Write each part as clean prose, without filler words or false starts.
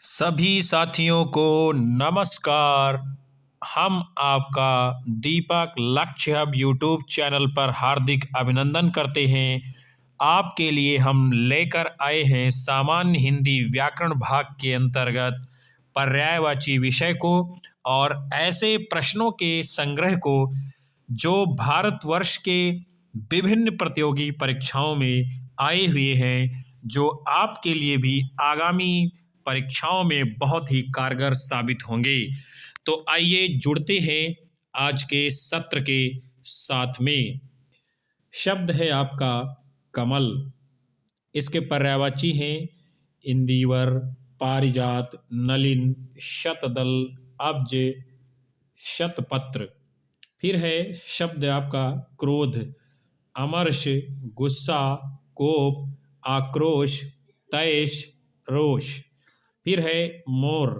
सभी साथियों को नमस्कार। हम आपका दीपक लक्ष्य हब यूट्यूब चैनल पर हार्दिक अभिनंदन करते हैं। आपके लिए हम लेकर आए हैं सामान्य हिंदी व्याकरण भाग के अंतर्गत पर्यायवाची विषय को और ऐसे प्रश्नों के संग्रह को जो भारतवर्ष के विभिन्न प्रतियोगी परीक्षाओं में आए हुए हैं, जो आपके लिए भी आगामी परीक्षाओं में बहुत ही कारगर साबित होंगे। तो आइए जुड़ते हैं आज के सत्र के साथ में। शब्द है आपका कमल। इसके पर्यायवाची हैं इंदिवर, पारिजात, नलिन, शतदल, अब्ज, शतपत्र। फिर है शब्द आपका क्रोध। अमर्ष, गुस्सा, कोप, आक्रोश, तैश, रोष। फिर है मोर।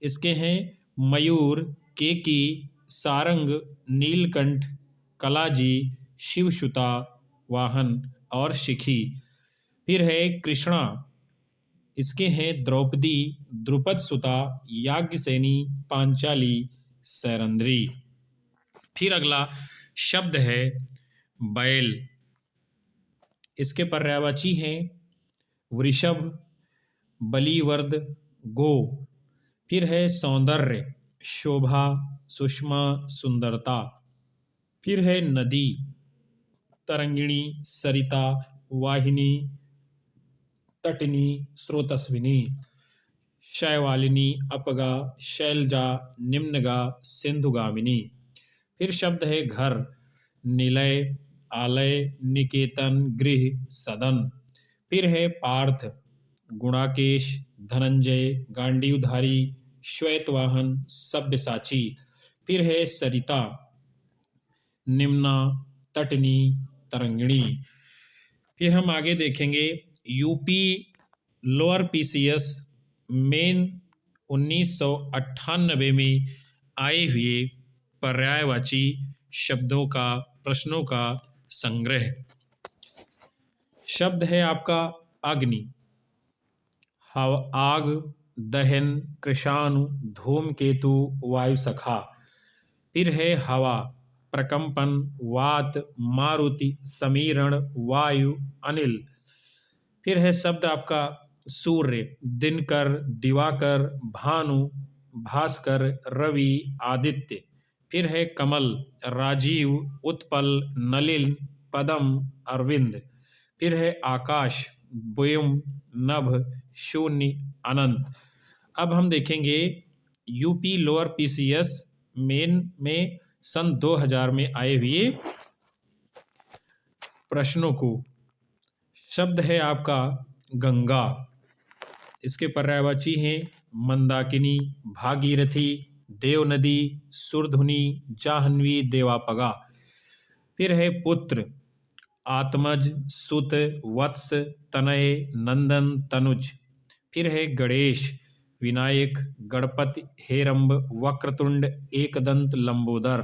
इसके हैं मयूर, केकी, सारंग, नीलकंठ, कलाजी, शिवसुता, वाहन और शिखी। फिर है कृष्णा। इसके हैं द्रौपदी, द्रुपद सुता, याज्ञसेनी, पांचाली, सैरंध्री। फिर अगला शब्द है बैल। इसके पर्यायवाची हैं वृषभ, बलिवर्द, गो। फिर है सौंदर्य, शोभा, सुषमा, सुंदरता। फिर है नदी, तरंगिणी, सरिता, वाहिनी, तटिनी, स्रोतस्विनी। शैवालिनी, अपगा, शैलजा, निम्नगा, सिंधुगामिनी। फिर शब्द है घर। निलय, आलय, निकेतन, गृह, सदन। फिर है पार्थ, गुणाकेश, धनंजय, गांडीवधारी, श्वेतवाहन, सब्यसाची। फिर है सरिता, निम्ना, तटनी, तरंगिणी। फिर हम आगे देखेंगे यूपी लोअर पीसीएस मेन 1998 में आए हुए पर्यायवाची शब्दों का प्रश्नों का संग्रह। शब्द है आपका अग्नि। आग, दहन, कृशाणु, धूमकेतु, वायु सखा। फिर है हवा, प्रकंपन, वात, मारुति, समीरण, वायु, अनिल। फिर है शब्द आपका सूर्य। दिनकर, दिवाकर, भानु, भास्कर, रवि, आदित्य। फिर है कमल, राजीव, उत्पल, नलिन, पदम, अरविंद। फिर है आकाश, व्योम, नभ, शून्य, अनंत। अब हम देखेंगे यूपी लोअर पीसीएस मेन में सन 2000 में आए हुए प्रश्नों को। शब्द है आपका गंगा। इसके पर्यायवाची हैं मंदाकिनी, भागीरथी, देवनदी, सुरधुनी, जाह्नवी, देवापगा। फिर है पुत्र, आत्मज, सुत, वत्स, तनय, नंदन, तनुज। फिर है गणेश, विनायक, गणपति, हेरंब, वक्रतुंड, एकदंत, लंबोदर।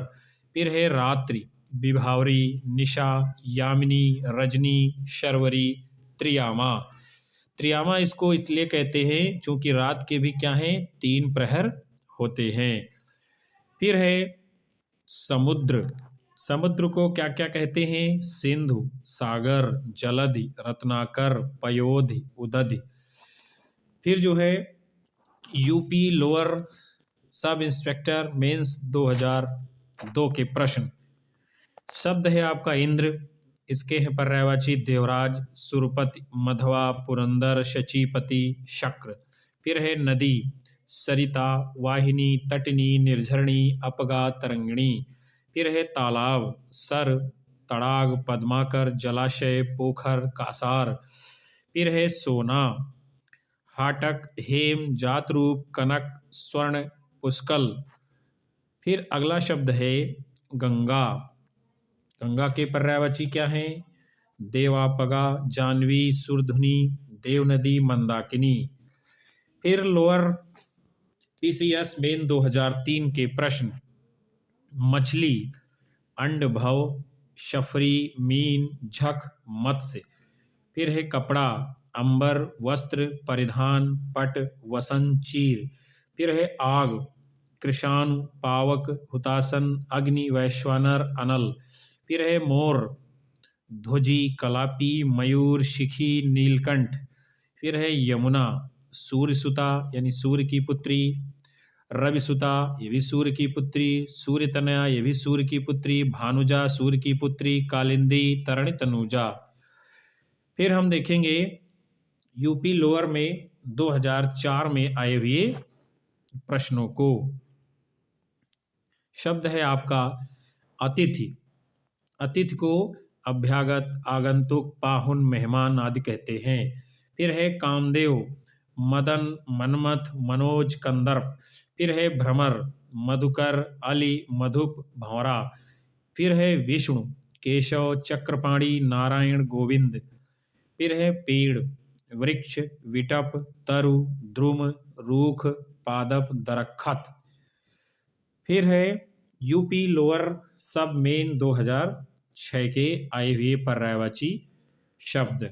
फिर है रात्रि, विभावरी, निशा, यामिनी, रजनी, शर्वरी, त्रियामा। त्रियामा इसको इसलिए कहते हैं क्योंकि रात के भी क्या हैं 3 प्रहर होते हैं। फिर है समुद्र। समुद्र को क्या क्या कहते हैं? सिंधु, सागर, जलधि, रत्नाकर, पयोधि, उदधि। फिर जो है UP lower sub inspector mains 2002 के प्रश्न। शब्द है आपका इंद्र। इसके हैं पर्यायवाची देवराज, सुरपति, मधवा, पुरंदर, शचीपति, शक्र। फिर है नदी, सरिता, वाहिनी, तटिनी, निर्झरणी, अपगा, तरंगिणी। फिर है तालाब, सर, तड़ाग, पद्माकर, जलाशय, पोखर, कासार। फिर है सोना, हाटक, हेम, जातरूप, कनक, स्वर्ण, पुष्कल। फिर अगला शब्द है गंगा। गंगा के पर्यायवाची क्या हैं? देवापगा, जाह्नवी, सुरधुनी, देवनदी, मंदाकिनी। फिर लोअर पीसीएस मेन 2003 के प्रश्न। मछली, अंडभव, शफरी, मीन, झक, मत्स्य। फिर है कपड़ा, अंबर वस्त्र परिधान पट वसन चीर। फिर है आग कृषाणु पावक हुतासन अग्नि वैश्वानर अनल। फिर है मोर ध्वजी कलापी मयूर शिखी नीलकंठ। फिर है यमुना सूर्यसुता यानी सूर्य की पुत्री, रविसुता ये भी सूर्य की पुत्री, सूर्यतनया ये भी सूर्य की पुत्री, भानुजा सूर्य की पुत्री, कालिंदी तरणि तनुजा। फिर हम देखेंगे यूपी लोअर में 2004 में आए हुए प्रश्नों को। शब्द है आपका अतिथि। अतिथि को अभ्यागत आगंतुक पाहुन मेहमान आदि कहते हैं। फिर है कामदेव मदन मनमथ मनोज कंदर्प। फिर है भ्रमर मधुकर अली मधुप भंवरा। फिर है विष्णु केशव चक्रपाणी नारायण गोविंद। फिर है पेड़ वृक्ष विटप तरु द्रुम रूख पादप दरख्त। फिर है यूपी लोअर सब मेन 2006 के आए हुए पर्यायवाची शब्द।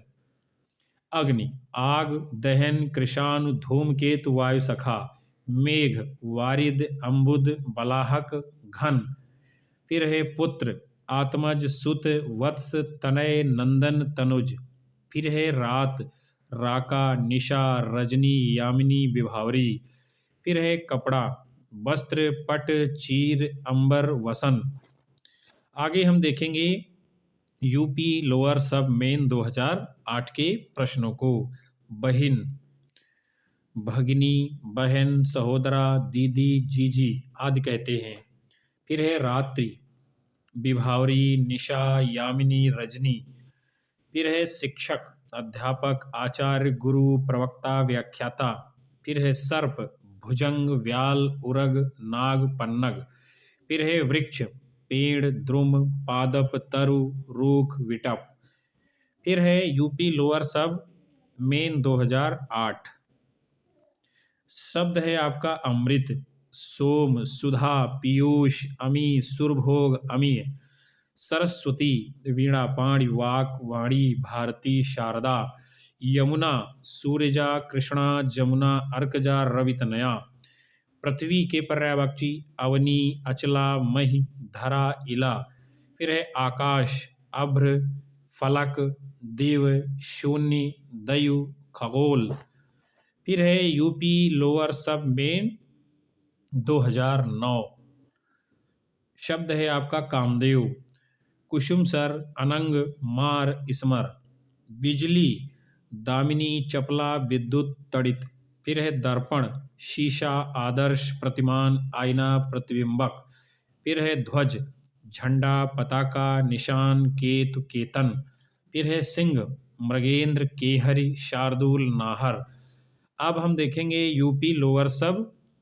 अग्नि आग दहन कृषाणु धूमकेतु वायु सखा। मेघ वारिद अम्बुद बलाहक घन। फिर है पुत्र आत्मज सुत वत्स तनय नंदन तनुज। फिर है रात राका निशा रजनी यामिनी विभावरी। फिर है कपड़ा वस्त्र पट चीर अंबर वसन। आगे हम देखेंगे यूपी लोअर सब मेन 2008 के प्रश्नों को। बहिन भगिनी बहन सहोदरा दीदी जीजी आदि कहते हैं। फिर है रात्रि विभावरी निशा यामिनी रजनी। फिर है शिक्षक अध्यापक आचार्य गुरु प्रवक्ता व्याख्याता। फिर है सर्प भुजंग व्याल उरग नाग पन्नग। फिर है वृक्ष पेड़ द्रुम पादप तरु रूख विटप। फिर है यूपी लोअर सब मेन 2008। शब्द है आपका अमृत सोम सुधा पीयूष अमी सुरभोग अमीय। सरस्वती वीणा पाणि वाक वाणी भारती शारदा। यमुना सूर्यजा कृष्णा जमुना अर्कजा रवितनया। पृथ्वी के पर्यायवाची अवनी अचला मही धरा इला। फिर है आकाश अभ्र फलक दिव शून्य दयु खगोल। फिर है यूपी लोअर सब मेन 2009। शब्द है आपका कामदेव कुसुम सर अनंग मार स्मर। बिजली दामिनी चपला विद्युत तड़ित। फिर है दर्पण शीशा आदर्श प्रतिमान आईना प्रतिबिंबक। फिर है ध्वज झंडा पताका निशान केतु केतन। फिर है सिंह मृगेंद्र केहरी शार्दुल नाहर। अब हम देखेंगे यूपी लोअर सब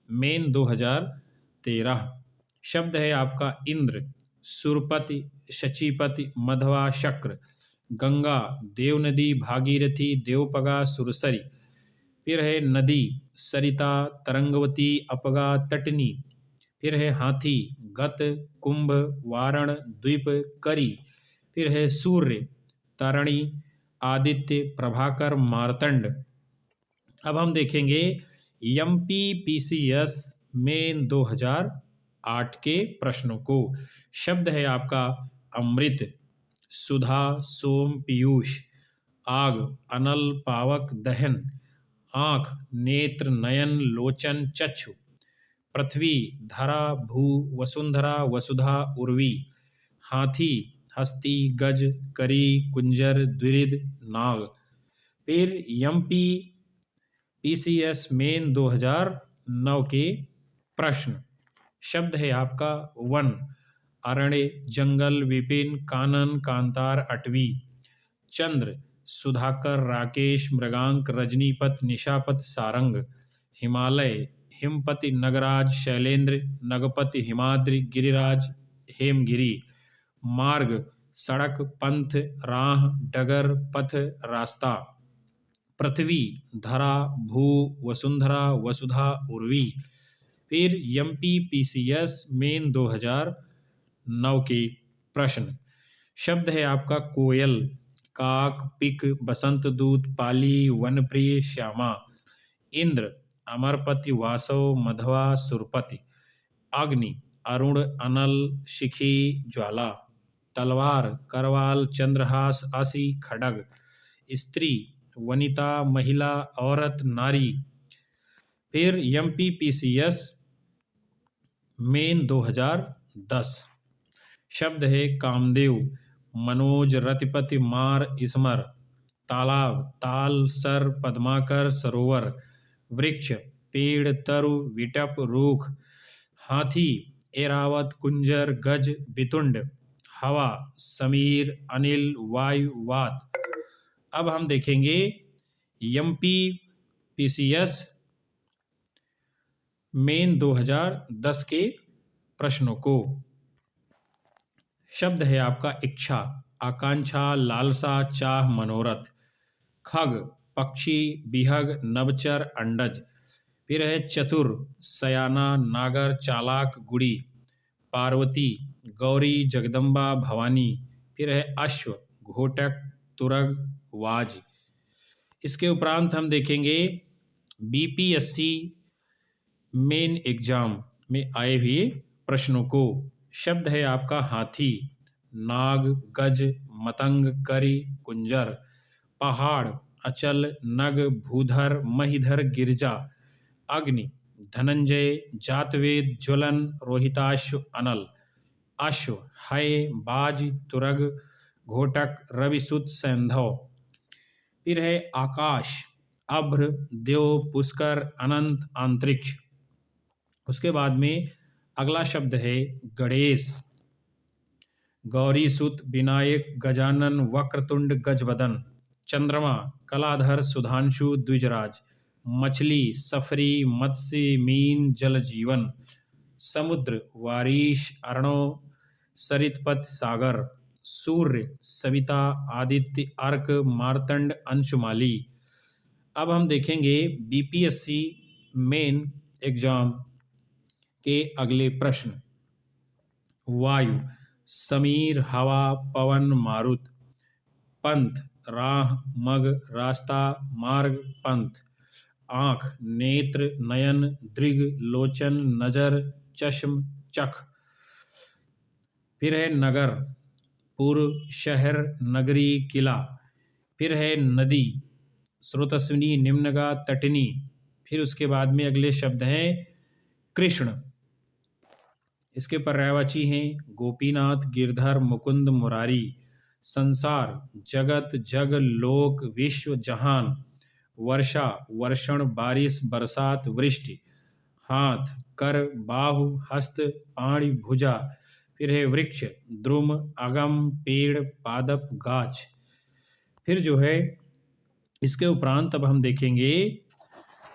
मेन 2013। शब्द है आपका इंद्र सुरपति शचीपति मधवा शक्र। गंगा देवनदी भागीरथी देवपगा सुरसरी। फिर है नदी सरिता तरंगवती अपगा तटनी। फिर है हाथी गत कुंभ वारण द्वीप करी। फिर है सूर्य तारणी आदित्य प्रभाकर मार्तंड। अब हम देखेंगे MPPCS मेन 2008 के प्रश्नों को। शब्द है आपका अमृत सुधा सोम पीयूष। आग अनल पावक दहन। आँख नेत्र नयन लोचन चक्षु। पृथ्वी धरा भू वसुंधरा वसुधा उर्वी। हाथी हस्ती गज करी कुंजर द्विरिद नाग। फिर MPPCS मेन 2009 के प्रश्न। शब्द है आपका वन अरण्य जंगल विपिन कानन कांतार अटवी। चंद्र सुधाकर राकेश मृगांक रजनीपत निशापत सारंग। हिमालय हिमपति नगराज शैलेंद्र नगपति हिमाद्रि गिरिराज हेमगिरी। मार्ग सड़क पंथ राह डगर पथ रास्ता। पृथ्वी धरा भू वसुंधरा वसुधा उर्वी। फिर MPPCS मेन 2009 के प्रश्न। शब्द है आपका कोयल काक, पिक, बसंत दूत, पाली, वनप्रिय, श्यामा। इंद्र, अमरपति, वासव, मधवा, सुरपति। अग्नि, अरुण, अनल, शिखी, ज्वाला। तलवार, करवाल, चंद्रहास, असी, खड्ग। स्त्री, वनिता, महिला, औरत, नारी। फिर एमपीपीसीएस मेन 2010। शब्द है कामदेव, मनोज, रतिपति, मार, स्मर। तालाब, ताल, सर, पद्माकर, सरोवर। वृक्ष, पेड़, तरु, विटप, रूख। हाथी, एरावत, कुंजर, गज, बितुंड। हवा, समीर, अनिल, वायु, वात। अब हम देखेंगे एमपी पीसीएस मेन 2010 के प्रश्नों को। शब्द है आपका इच्छा, आकांक्षा, लालसा, चाह, मनोरथ। खग, पक्षी, बिहग, नभचर, अंडज। फिर है चतुर, सयाना, नागर, चालाक, गुड़ी। पार्वती, गौरी, जगदम्बा, भवानी। फिर है अश्व, घोटक, तुरग, वाज। इसके उपरांत हम देखेंगे बीपीएससी मेन एग्जाम में आए हुए प्रश्नों को। शब्द है आपका हाथी, नाग, गज, मतंग, करी, कुंजर। पहाड़, अचल, नग, भूधर, महिधर, गिरजा। अग्नि, धनंजय, जातवेद, ज्वलन, रोहिताश्व, अनल। अश्व, हय, बाज, तुरग, घोटक, रविसुत, सैंधव। फिर है आकाश, अभ्र, देव, पुष्कर, अनंत, अंतरिक्ष। उसके बाद में अगला शब्द है गणेश, गौरीसुत, विनायक, गजानन, वक्रतुंड, गजवदन। चंद्रमा, कलाधर, सुधांशु, द्विजराज। मछली, सफरी, मत्स्य, मीन, जल जीवन। समुद्र, वारीश, अर्णव, सरितपथ, सागर। सूर्य, सविता, आदित्य, अर्क, मार्तंड, अंशुमाली। अब हम देखेंगे बीपीएससी मेन एग्जाम के अगले प्रश्न। वायु, समीर, हवा, पवन, मारुत। पंथ, राह, मग, रास्ता, मार्ग, पंथ। आँख, नेत्र, नयन, दृग, लोचन, नजर, चश्म, चख। फिर है नगर, पुर, शहर, नगरी, किला। फिर है नदी, स्रोतस्विनी, निम्नगा, तटिनी। फिर उसके बाद में अगले शब्द हैं कृष्ण। इसके पर्यायवाची हैं गोपीनाथ, गिरधर, मुकुंद, मुरारी। संसार, जगत, जग, लोक, विश्व, जहान। वर्षा, वर्षण, बारिश, बरसात, वृष्टि। हाथ, कर, बाहु, हस्त, पाणि, भुजा। फिर है वृक्ष, द्रुम, अगम, पेड़, पादप, गाछ। फिर जो है इसके उपरांत अब हम देखेंगे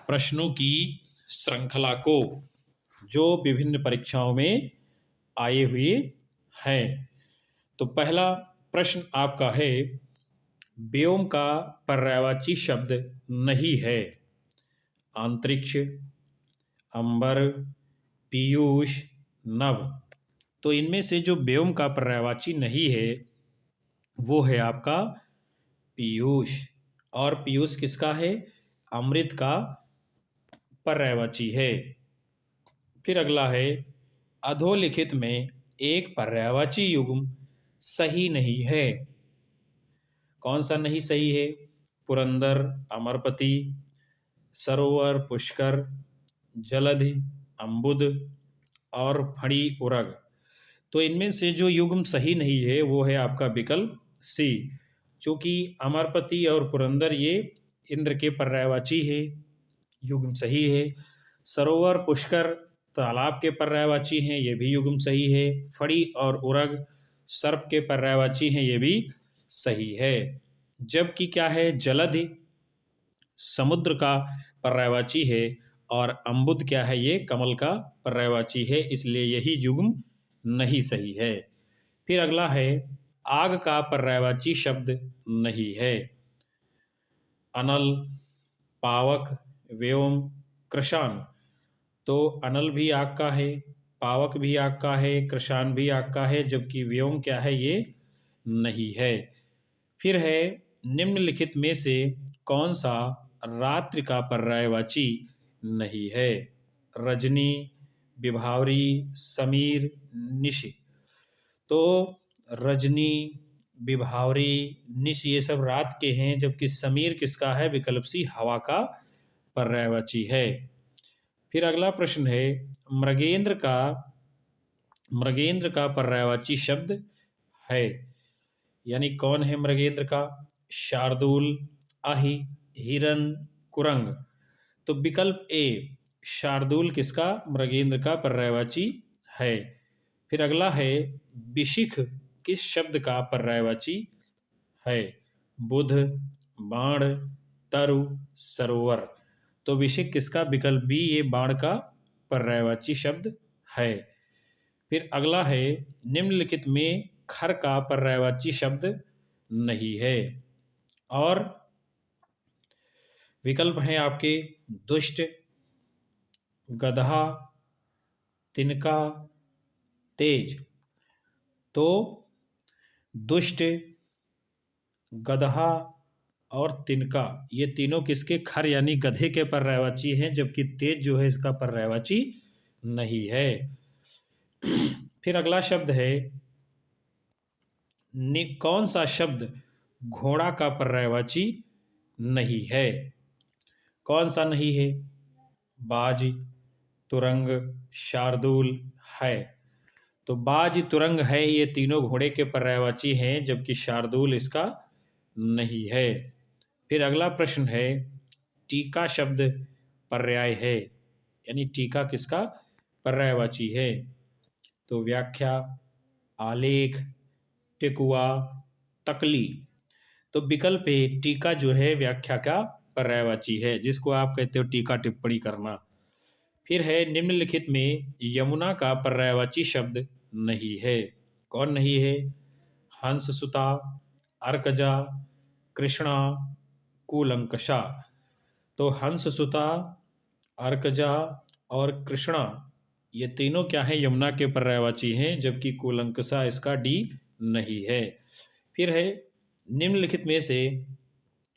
प्रश्नों की श्रृंखला को जो विभिन्न परीक्षाओं में आए हुए हैं। तो पहला प्रश्न आपका है व्योम का पर्यायवाची शब्द नहीं है। अंतरिक्ष, अंबर, पीयूष, नभ। तो इनमें से जो व्योम का पर्यायवाची नहीं है वो है आपका पीयूष। और पीयूष किसका है? अमृत का पर्यायवाची है। फिर अगला है अधोलिखित में एक पर्यायवाची युग्म सही नहीं है। कौन सा नहीं सही है? पुरंदर, अमरपति, सरोवर, पुष्कर, जलधि, अम्बुद और फणी, उरग। तो इनमें से जो युग्म सही नहीं है वो है आपका विकल्प सी। चूंकि अमरपति और पुरंदर ये इंद्र के पर्यायवाची है, युग्म सही है। सरोवर, पुष्कर तालाब के पर्यायवाची हैं, ये भी युग्म सही है। फड़ी और उरग सर्प के पर्यायवाची हैं, ये भी सही है। जबकि क्या है? जलधि समुद्र का पर्यायवाची है और अम्बुद क्या है? ये कमल का पर्यायवाची है, इसलिए यही युग्म नहीं सही है। फिर अगला है आग का पर्यायवाची शब्द नहीं है। अनल, पावक, व्योम, कृशान। तो अनल भी आग का है, पावक भी आग का है, कृशान भी आग का है, जबकि व्योम क्या है? ये नहीं है। फिर है निम्नलिखित में से कौन सा रात्रि का पर्यायवाची नहीं है? रजनी, विभावरी, समीर, निशि। तो रजनी, विभावरी, निशि ये सब रात के हैं, जबकि समीर किसका है? विकल्प सी हवा का पर्यायवाची है। फिर अगला प्रश्न है मृगेंद्र का पर्यायवाची शब्द है, यानी कौन है मृगेंद्र का? शार्दूल, आही, हिरन, कुरंग। तो विकल्प ए शार्दूल किसका? मृगेंद्र का पर्यायवाची है। फिर अगला है बिशिख किस शब्द का पर्यायवाची है? बुध, बाण, तरु, सरोवर। तो विशिख किसका? विकल्प बी ये बाण का पर्यायवाची शब्द है। फिर अगला है निम्नलिखित में खर का पर्यायवाची शब्द नहीं है, और विकल्प हैं आपके दुष्ट, गधा, तिनका, तेज। तो दुष्ट, गधा और तिनका ये तीनों किसके? खर यानी गधे के पर्यायवाची हैं, जबकि तेज जो है इसका पर्यायवाची नहीं है। फिर अगला शब्द है कौन सा शब्द घोड़ा का पर्यायवाची नहीं है? कौन सा नहीं है? बाज, तुरंग, शार्दूल, है। तो बाज, तुरंग, है ये तीनों घोड़े के पर्यायवाची हैं, जबकि शार्दूल इसका नहीं है। फिर अगला प्रश्न है टीका शब्द पर्याय है, यानी टीका किसका पर्यायवाची है? तो व्याख्या, आलेख, टिकुआ, तकली। तो विकल्प ए टीका जो है व्याख्या का पर्यायवाची है, जिसको आप कहते हो टीका टिप्पणी करना। फिर है निम्नलिखित में यमुना का पर्यायवाची शब्द नहीं है। कौन नहीं है? हंससुता, अर्कजा, कृष्णा, कूलंकषा। तो हंससुता, अर्कजा और कृष्णा ये तीनों क्या है? यमुना के पर्यायवाची हैं, जबकि कूलंकषा इसका डी नहीं है। फिर है निम्नलिखित में से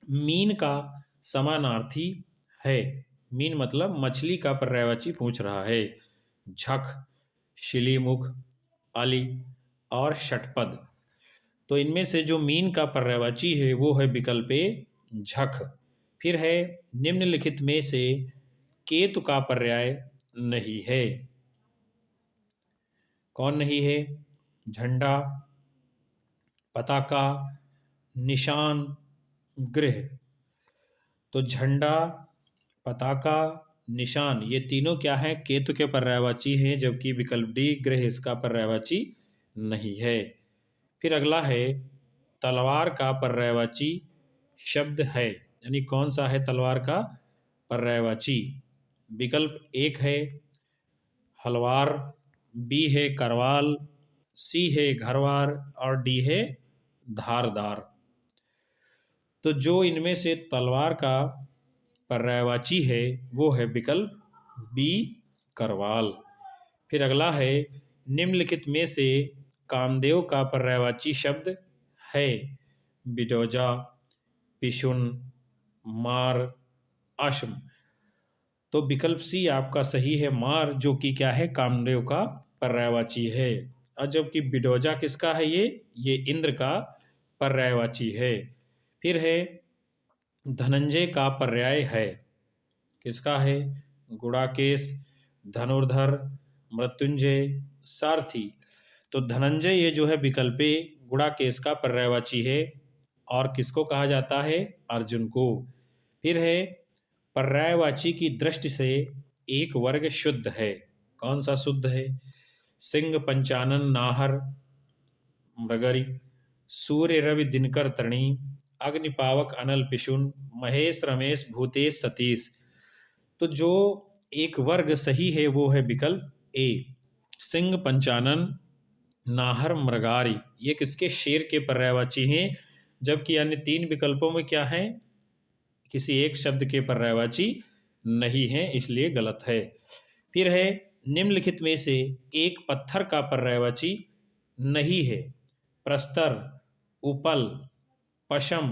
मीन का समानार्थी है। मीन मतलब मछली का पर्यायवाची पूछ रहा है। झख, शिलीमुख, अली और षटपद। तो इनमें से जो मीन का पर्यायवाची है वो है विकल्प ए झख। फिर है निम्नलिखित में से केतु का पर्याय नहीं है। कौन नहीं है? झंडा, पताका, निशान, गृह। तो झंडा, पताका, निशान ये तीनों क्या है? केतु के पर्यायवाची हैं, जबकि विकल्प डी गृह इसका पर्यायवाची नहीं है। फिर अगला है तलवार का पर्यायवाची शब्द है, यानी कौन सा है तलवार का पर्यायवाची? विकल्प एक है हलवार, बी है करवाल, सी है घरवार और डी है धारदार। तो जो इनमें से तलवार का पर्यायवाची है वो है विकल्प बी करवाल। फिर अगला है निम्नलिखित में से कामदेव का पर्यायवाची शब्द है। बिडोजा, पिशुन, मार, अश्म। तो विकल्प सी आपका सही है मार, जो कि क्या है? कामदेव का पर्यायवाची है। और जबकि बिडोजा किसका है? ये इंद्र का पर्यायवाची है। फिर है धनंजय का पर्याय है, किसका है? गुड़ाकेश, धनुर्धर, मृत्युंजय, सारथी। तो धनंजय ये जो है विकल्प ए गुड़ाकेश का पर्यायवाची है, और किसको कहा जाता है? अर्जुन को। फिर है पर्यायवाची की दृष्टि से एक वर्ग शुद्ध है। कौन सा शुद्ध है? सिंह, पंचानन, नाहर, मृगरी, सूर्य, रवि, दिनकर, तृणी, अग्निपावक, अनल, पिशुन, महेश, रमेश, भूतेश, सतीश। तो जो एक वर्ग सही है वो है विकल्प ए सिंह, पंचानन, नाहर, मृगारी। ये किसके? शेर के पर्यायवाची हैं, जबकि अन्य तीन विकल्पों में क्या है? किसी एक शब्द के पर्यायवाची नहीं है, इसलिए गलत है। फिर है निम्नलिखित में से एक पत्थर का पर्यायवाची नहीं है। प्रस्तर, उपल, पशम,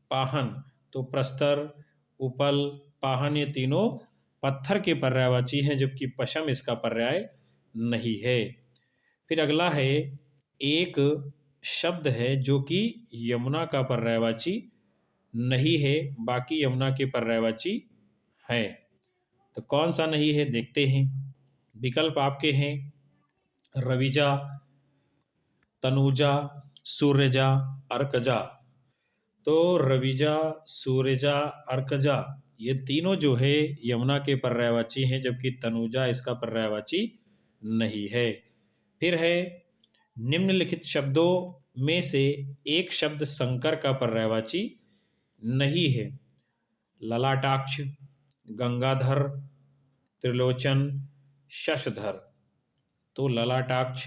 पाहन। तो प्रस्तर, उपल, पाहन ये तीनों पत्थर के पर्यायवाची हैं, जबकि पशम इसका पर्याय नहीं है। फिर अगला है, एक शब्द है जो कि यमुना का पर्यायवाची नहीं है, बाकी यमुना के पर्यायवाची है। तो कौन सा नहीं है देखते हैं। विकल्प आपके हैं रविजा, तनुजा, सूर्यजा, अर्कजा। तो रविजा, सूर्यजा, अर्कजा ये तीनों जो है यमुना के पर्यायवाची हैं, जबकि तनुजा इसका पर्यायवाची नहीं है। फिर है, निम्नलिखित शब्दों में से एक शब्द शंकर का पर्यायवाची नहीं है। ललाटाक्ष, गंगाधर, त्रिलोचन, शशधर। तो ललाटाक्ष,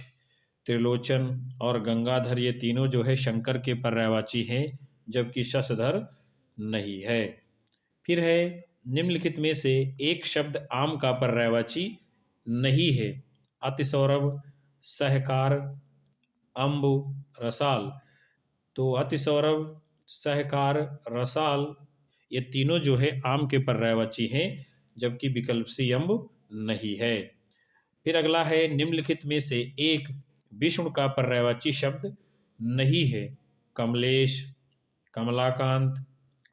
त्रिलोचन और गंगाधर ये तीनों जो है शंकर के पर्यायवाची हैं, जबकि शशधर नहीं है। फिर है, निम्नलिखित में से एक शब्द आम का पर्यायवाची नहीं है। अतिसौरभ, सहकार, अम्बु, रसाल। तो अतिसौरभ, सहकार, रसाल ये तीनों जो है आम के पर्यायवाची हैं, जबकि विकल्प सी अम्ब नहीं है। फिर अगला है, निम्नलिखित में से एक विष्णु का पर्यायवाची शब्द नहीं है। कमलेश, कमलाकांत,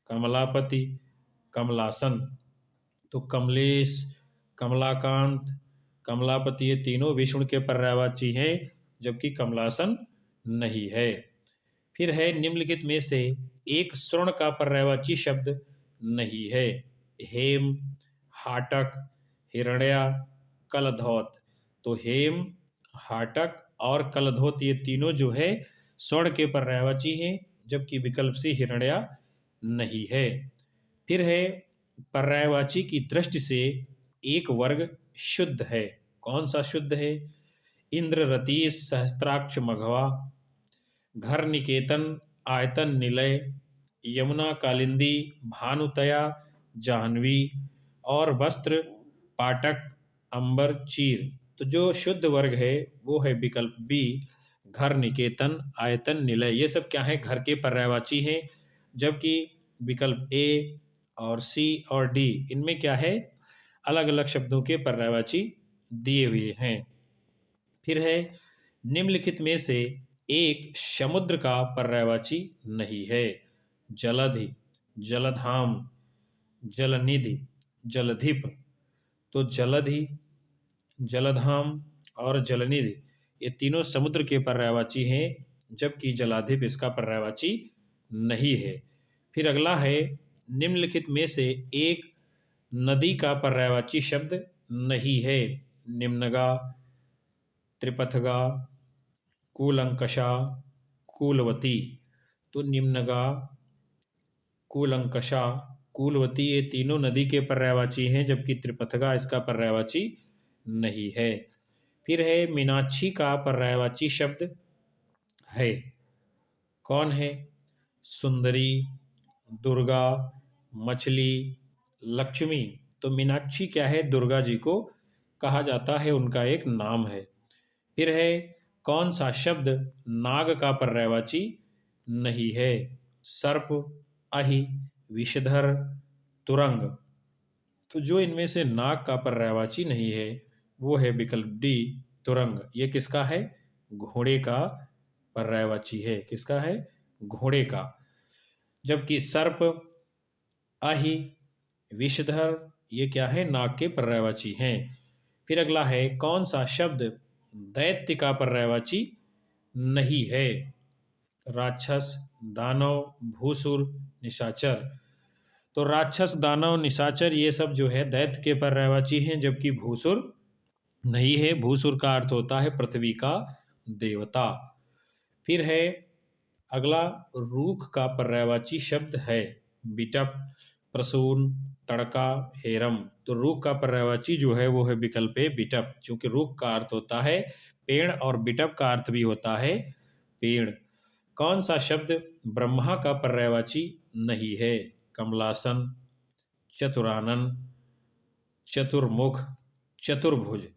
कमलापति, कमलासन। तो कमलेश, कमलाकांत, कमलापति ये तीनों विष्णु के पर्यायवाची हैं, जबकि कमलासन नहीं है। फिर है, निम्नलिखित में से एक स्वर्ण का पर्यायवाची शब्द नहीं है। हेम, हाटक, हिरण्या, कलधौत। तो हेम, हाटक और कलधौत ये तीनों जो है स्वर्ण के पर्यायवाची हैं, जबकि विकल्प सी हिरण्या नहीं है। फिर है, पर्यायवाची की दृष्टि से एक वर्ग शुद्ध है। कौन सा शुद्ध है? इंद्र, रतीश, सहस्त्राक्ष, मघवा, घर निकेतन, आयतन, निलय, यमुना, कालिंदी, भानुतया, जाह्नवी और वस्त्र, पाटक, अंबर, चीर। तो जो शुद्ध वर्ग है वो है विकल्प बी, घर, निकेतन, आयतन, निलय। ये सब क्या है? घर के पर्यायवाची हैं, जबकि विकल्प ए और सी और डी इनमें क्या है? अलग अलग शब्दों के पर्यायवाची दिए हुए हैं। फिर है, निम्नलिखित में से एक समुद्र का पर्यायवाची नहीं है। जलधि, जलधाम, जलनिधि, जलधिप। तो जलधि, जलधाम और जलनिधि ये तीनों समुद्र के पर्यायवाची हैं, जबकि जलाधिप इसका पर्यायवाची नहीं है। फिर अगला है, निम्नलिखित में से एक नदी का पर्यायवाची शब्द नहीं है। निम्नगा, त्रिपथगा, कूलंकषा, कूलवती। तो निम्नगा, कूलंकषा, कूलवती ये तीनों नदी के पर्यायवाची हैं, जबकि त्रिपथगा इसका पर्यायवाची नहीं है। फिर है, मीनाक्षी का पर्यायवाची शब्द है। कौन है? सुंदरी, दुर्गा, मछली, लक्ष्मी। तो मीनाक्षी क्या है? दुर्गा जी को कहा जाता है, उनका एक नाम है। फिर है, कौन सा शब्द नाग का पर्यायवाची नहीं है? सर्प, अहि, विषधर, तुरंग। तो जो इनमें से नाग का पर्यायवाची नहीं है वो है विकल्प डी, तुरंग। ये किसका है? घोड़े का पर्यायवाची है। किसका है? घोड़े का। जबकि सर्प, अहि, विषधर ये क्या है? नाग के पर्यायवाची हैं। फिर अगला है, कौन सा शब्द दैत्य का पर्यायवाची नहीं है? राक्षस, दानव, भूसुर, निशाचर। तो राक्षस, दानव, निशाचर ये सब जो है दैत्य के पर्यायवाची हैं, जबकि भूसुर नहीं है। भूसुर का अर्थ होता है पृथ्वी का देवता। फिर है अगला, रूख का पर्यायवाची शब्द है। बिटप, प्रसून, तड़का, हेरम। तो रूख का पर्यायवाची जो है वो है विकल्प ए, बिटप। क्योंकि रूख का अर्थ होता है पेड़ और बिटप का अर्थ भी होता है पेड़। कौन सा शब्द ब्रह्मा का पर्यायवाची नहीं है? कमलासन, चतुरानन, चतुर्मुख, चतुर्भुज।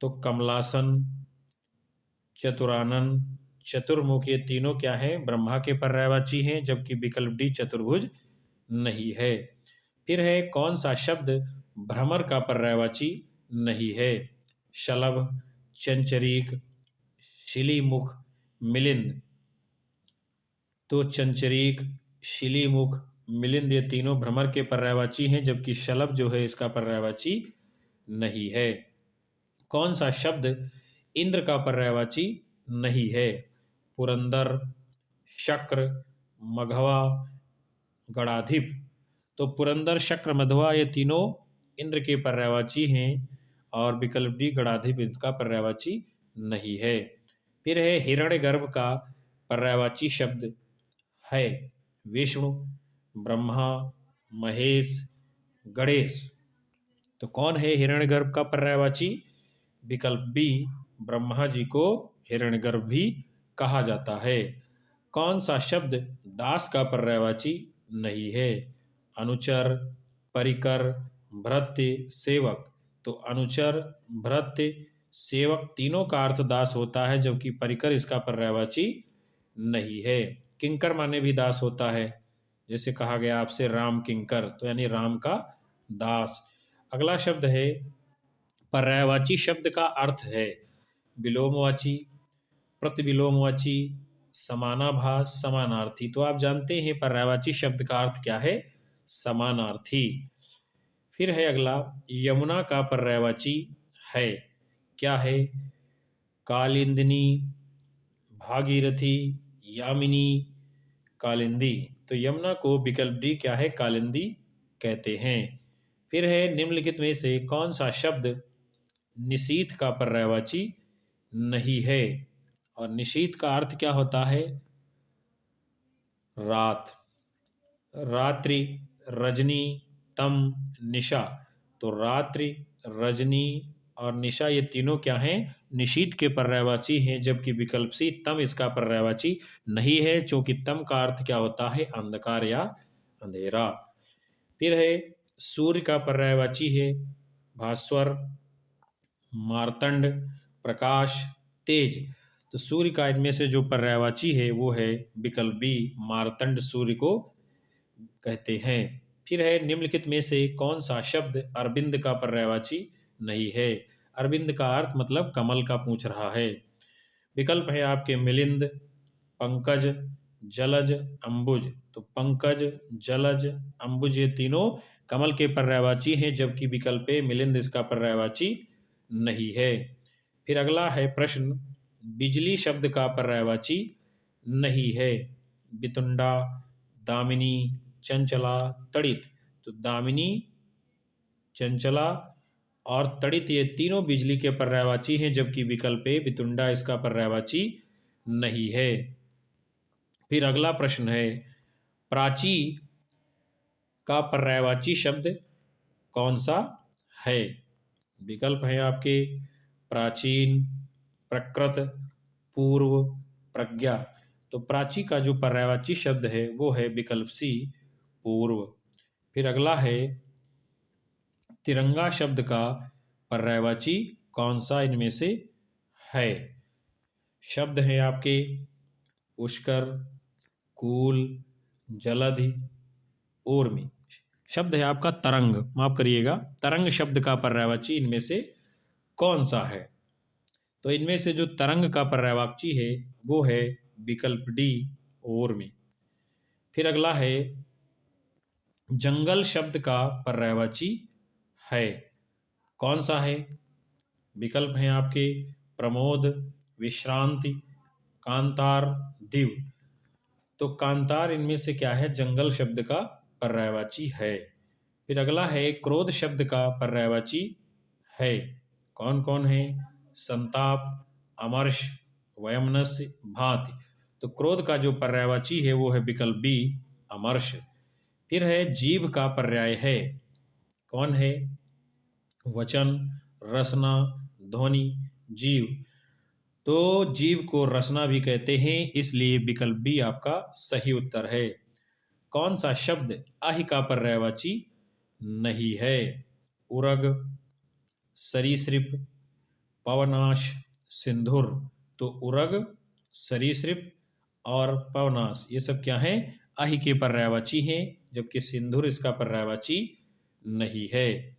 तो कमलासन, चतुरानन, चतुर्मुख, ये तीनों क्या हैं? ब्रह्मा के पर्यायवाची हैं, जबकि विकल्प डी चतुर्भुज नहीं है। फिर है कौन सा शब्द भ्रमर का पर्यायवाची नहीं है? शलभ, चंचरीक, शिलीमुख, मिलिंद। तो चंचरीक, शिलीमुख, मिलिंद ये तीनों भ्रमर के पर्यायवाची हैं, जबकि शलभ जो है इसका पर्यायवाची नहीं है। कौन सा शब्द इंद्र का पर्यायवाची नहीं है? पुरंदर, शक्र, मघवा, गणाधिप। तो पुरंदर, शक्र, मधवा ये तीनों इंद्र के पर्यायवाची हैं और विकल्प डी गणाधिप इनका पर्यायवाची नहीं है। फिर है हिरण्यगर्भ का पर्यायवाची शब्द है विष्णु, ब्रह्मा, महेश, गणेश। तो कौन है हिरण्यगर्भ का पर्यायवाची? विकल्प बी ब्रह्मा जी को हिरण्यगर्भ भी कहा जाता है। कौन सा शब्द दास का पर्यायवाची नहीं है? अनुचर, परिकर, भृत्य, सेवक। तो अनुचर, भृत्य, सेवक तीनों का अर्थ दास होता है, जबकि परिकर इसका पर्यायवाची नहीं है। किंकर माने भी दास होता है, जैसे कहा गया आपसे राम किंकर, तो यानी राम का दास। अगला शब्द है पर्यायवाची शब्द का अर्थ है विलोमवाची, प्रतिविलोमवाची, समानाभास, समानार्थी। तो आप जानते हैं पर्यायवाची शब्द का अर्थ क्या है? समानार्थी। फिर है अगला यमुना का पर्यायवाची है क्या है? कालिंदिनी, भागीरथी, यामिनी, कालिंदी। तो यमुना को विकल्प डी क्या है? कालिंदी कहते हैं। फिर है निम्नलिखित में से कौन सा शब्द निशीथ का पर्यायवाची नहीं है? और निशीथ का अर्थ क्या होता है? रात, रात्रि, रजनी, तम, निशा। तो रात्रि, रजनी और निशा ये तीनों क्या हैं? निशीथ के पर्यायवाची हैं, जबकि विकल्प सी तम इसका पर्यायवाची नहीं है, क्योंकि तम का अर्थ क्या होता है? अंधकार या अंधेरा। फिर है सूर्य का पर्यायवाची है भास्वर, मार्तंड, प्रकाश, तेज। तो सूर्य का इनमें से जो पर्यायवाची है वो है विकल्प बी मार्तंड, सूर्य को कहते हैं। फिर है निम्नलिखित में से कौन सा शब्द अरविंद का पर्यायवाची नहीं है? अरविंद का अर्थ मतलब कमल का पूछ रहा है। विकल्प है आपके मिलिंद, पंकज, जलज, अंबुज। तो पंकज, जलज, अंबुज ये तीनों कमल के पर्यायवाची हैं, जबकि विकल्प ए मिलिंद इसका पर्यायवाची नहीं है। फिर अगला है प्रश्न बिजली शब्द का पर्यायवाची नहीं है? बितुंडा, दामिनी, चंचला, तड़ित। तो दामिनी, चंचला और तड़ित ये तीनों बिजली के पर्यायवाची हैं, जबकि विकल्प ए बितुंडा इसका पर्यायवाची नहीं है। फिर अगला प्रश्न है प्राची का पर्यायवाची शब्द कौन सा है? विकल्प है आपके प्राचीन, प्रकृत, पूर्व, प्रज्ञा। तो प्राची का जो पर्यायवाची शब्द है वो है विकल्प सी पूर्व। फिर अगला है तिरंगा शब्द का पर्यायवाची कौन सा इनमें से है? शब्द है आपके पुष्कर, कूल, जलधि, ऊर्मी। शब्द है आपका तरंग, माफ करिएगा, तरंग शब्द का पर्यायवाची इनमें से कौन सा है? तो इनमें से जो तरंग का पर्यायवाची है वो है विकल्प डी ऊर्मी। फिर अगला है जंगल शब्द का पर्यायवाची है कौन सा है? विकल्प हैं आपके प्रमोद, विश्रांति, कांतार, दिव। तो कांतार इनमें से क्या है? जंगल शब्द का पर्यायवाची है। फिर अगला है क्रोध शब्द का पर्यायवाची है कौन कौन है? संताप, अमर्ष, वयमनस्य, भांति। तो क्रोध का जो पर्यायवाची है वो है विकल्प बी अमर्ष। फिर है जीव का पर्याय है कौन है? वचन, रसना, ध्वनि, जीव। तो जीव को रसना भी कहते हैं, इसलिए विकल्प बी आपका सही उत्तर है। कौन सा शब्द आहि का पर्यायवाची नहीं है? उरग, सरीसृप, पवनाश, सिंधुर। तो उरग, सरीसृप और पवनास ये सब क्या हैं? अहि के पर्यायवाची हैं, जबकि सिंधुर इसका पर्यायवाची नहीं है।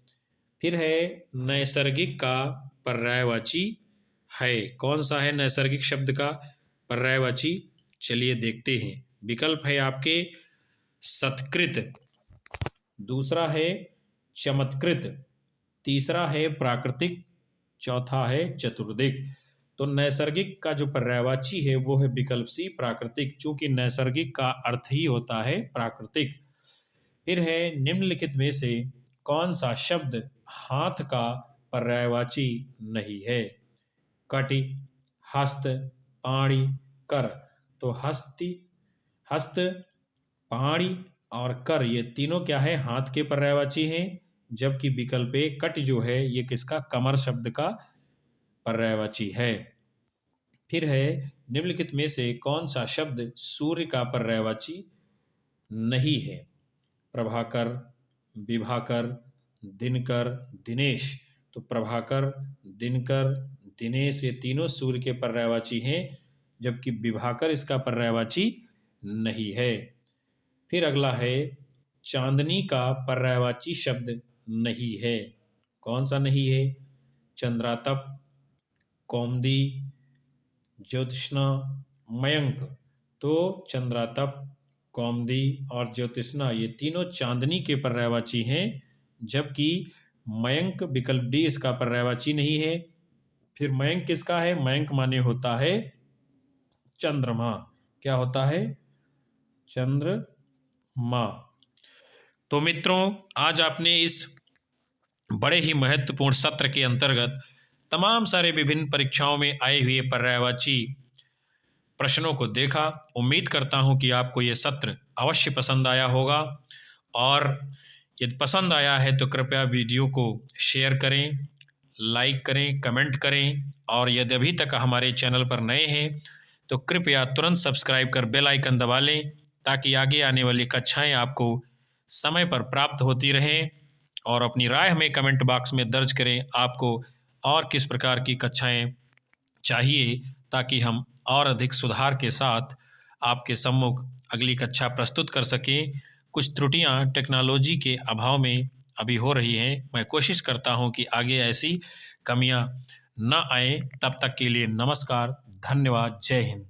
फिर है नैसर्गिक का पर्यायवाची है। कौन सा है नैसर्गिक शब्द का पर्यायवाची? चलिए देखते हैं। विकल्प है आपके सत्कृत, दूसरा है चमत्कृत, तीसरा है प्राकृतिक, चौथा है चतुर्दिक। तो नैसर्गिक का जो पर्यायवाची है वो है विकल्प सी प्राकृतिक, चूंकि नैसर्गिक का अर्थ ही होता है प्राकृतिक। फिर है निम्नलिखित में से कौन सा शब्द हाथ का पर्यायवाची नहीं है? कटि, हस्त, पाणि, कर। तो हस्त, पाणि और कर ये तीनों क्या है? हाथ के पर्यायवाची हैं, जबकि विकल्प ए कट जो है ये किसका? कमर शब्द का पर्यायवाची है। फिर है निम्नलिखित में से कौन सा शब्द सूर्य का पर्यायवाची नहीं है? प्रभाकर, विभाकर, दिनकर, दिनेश। तो प्रभाकर, दिनकर, दिनेश ये तीनों सूर्य के पर्यायवाची हैं, जबकि विभाकर इसका पर्यायवाची नहीं है। फिर अगला है चांदनी का पर्यायवाची शब्द नहीं है। कौन सा नहीं है? चंद्रातप, कौमुदी, ज्योत्स्ना, मयंक। तो चंद्रातप, कौमुदी और ज्योत्स्ना ये तीनों चांदनी के पर्यायवाची हैं, जबकि मयंक विकल्प डी इसका पर्यायवाची नहीं है। फिर मयंक किसका है? मयंक माने होता है चंद्रमा। क्या होता है? चंद्रमा। तो मित्रों, आज आपने इस बड़े ही महत्वपूर्ण सत्र के अंतर्गत तमाम सारे विभिन्न परीक्षाओं में आए हुए पर्यायवाची प्रश्नों को देखा। उम्मीद करता हूं कि आपको ये सत्र अवश्य पसंद आया होगा, और यदि पसंद आया है तो कृपया वीडियो को शेयर करें, लाइक करें, कमेंट करें, और यदि अभी तक हमारे चैनल पर नए हैं तो कृपया तुरंत सब्सक्राइब कर बेल आइकन दबा लें, ताकि आगे आने वाली कक्षाएं आपको समय पर प्राप्त होती रहें। और अपनी राय हमें कमेंट बॉक्स में दर्ज करें, आपको और किस प्रकार की कक्षाएं चाहिए, ताकि हम और अधिक सुधार के साथ आपके सम्मुख अगली कक्षा प्रस्तुत कर सकें। कुछ त्रुटियां टेक्नोलॉजी के अभाव में अभी हो रही हैं। मैं कोशिश करता हूं कि आगे ऐसी कमियां न आए। तब तक के लिए नमस्कार, धन्यवाद, जय हिंद।